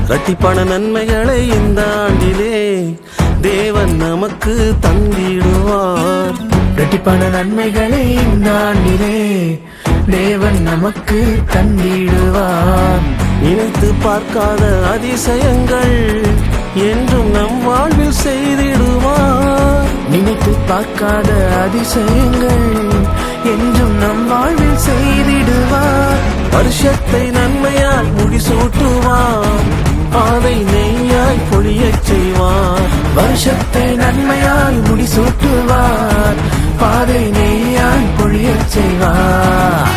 இரட்டிப்பான நன்மைகளை இந்த ஆண்டிலே தேவன் நமக்கு தந்திடுவார். இரட்டிப்பான நன்மைகளை இந்த ஆண்டிலே தேவன் நமக்கு தந்திடுவார். நினைத்து பார்க்காத அதிசயங்கள் என்றும் நம் வாழ்வில் செய்திடுவார். நினைத்து பார்க்காத அதிசயங்கள் என்றும் நம் வாழ்வில் செய்திடுவார். வருஷத்தை நன்மையால் முடிசூட்டுவார், பாதை நெய்யாய் பொழியச் செய்வார். வருஷத்தை நன்மையால் முடிசூட்டுவார், பாதை நெய்யாய் பொழியச் செய்வார்.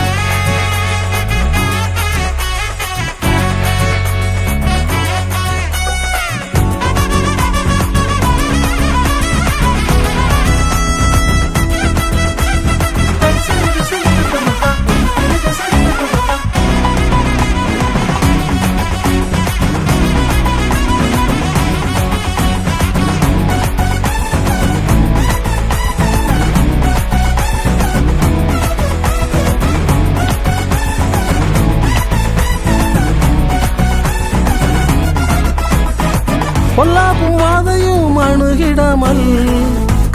பொல்லாப்பும் வாதையும் அணுகிடாமல்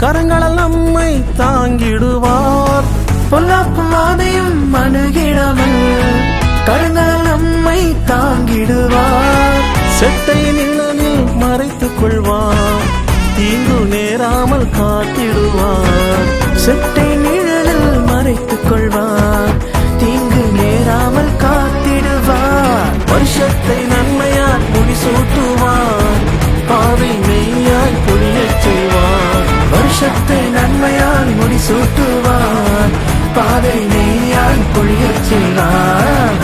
கரங்களால் நம்மை தாங்கிடுவார். பொல்லாப்பும் வாதையும் அணுகிடாமல் கரங்களால் நம்மை தாங்கிடுவார். செட்டை நிழலில் மறைத்துக் கொள்வார், தீங்கு நேராமல் காத்திடுவார். செட்டை நிழலில் மறைத்துக் கொள்வார், தீங்கு நேராமல் காத்திடுவார். வருஷத்தை நன்மையால் முடிசூட்டுவார், பாதை மெய்யாய் பொழியச் செய்வார். வருஷத்தை நன்மையால் முடிசூட்டுவார், பாதை நெய்யால் பொழியச் செய்வார்.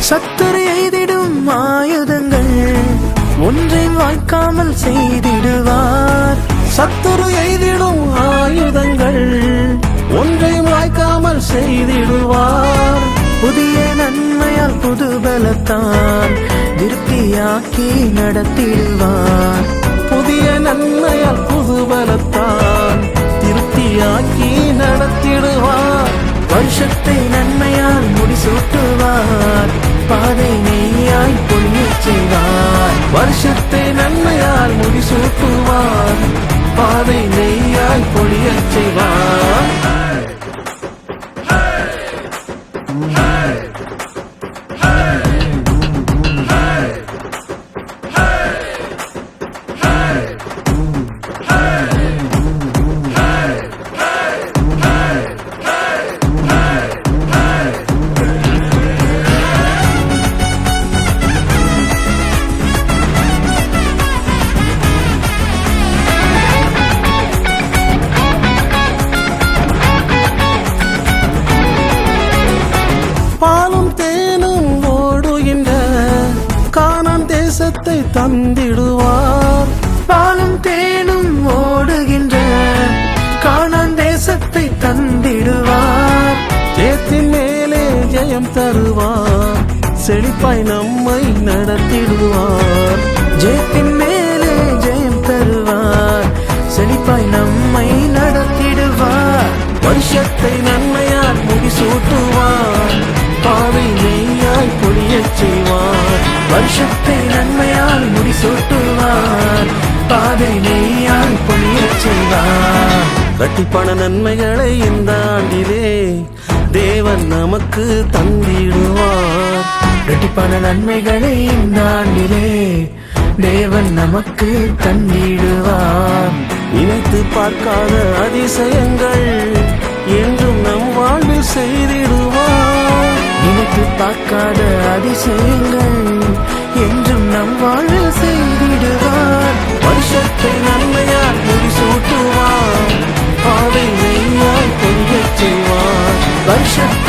சத்துரு எய்திடும் ஆயுதங்கள் ஒன்றை வாய்க்காமல் செய்திடுவார். சத்துரு எய்திடும் ஆயுதங்கள் ஒன்றை வாய்க்காமல் செய்திடுவார். புதிய நன்மையால் புது பலத்தான் திருப்தியாக்கி நடத்திடுவார். புதிய நன்மையால் புது பலத்தான் திருப்தியாக்கி நடத்திடுவார். வருஷத்தை நன்மையால் முடிசூட்டுவார், பாதை நெய்யாய் பொழியச் செய்வார். வருஷத்தை நன்மையால் முடிசூட்டுவார், பாதை நெய்யாய் பொழியச் செய்வார். பாலும் தேனும் ஓடுகின்ற கானான் தேசத்தை தந்திடுவார். பாலும் தேனும் ஓடுகின்ற கானான் தேசத்தை தந்திடுவார். ஜெயத்தின் மேலே ஜெயம் தருவார், செழிப்பாய் நம்மை நடத்திடுவார். ஜெயத்தின் மேலே ஜெயம் தருவார், செழிப்பாய் நம்மை நடத்திடுவார். வருஷத்தை நன்மையால் முடிசூட்டுவார், பாதை நெய்யாய் பொழியச் செய்வார். வருஷத்தை நன்மையால் முடிசூட்டுவார், பாதை நெய்யால் பொழியச் செய்வார். இரட்டிப்பான நன்மைகளை இந்த ஆண்டிலே தேவன் நமக்கு தந்திடுவார். இரட்டிப்பான நன்மைகளை இந்த ஆண்டிலே தேவன் நமக்கு தந்திடுவார். நினைத்து பார்க்காத அதிசயங்கள் என்றும் நம் வாழ்வில் செய்திடுவார். நினைத்து பார்க்காத அதிசயங்கள் என்றும் நம் வாழ்வில் செய்திடுவார். வருஷத்தை நன்மையால் முடிசூட்டுவார், பாதை மெய்யாய் பொய்யச் செய்வார். வருஷத்தை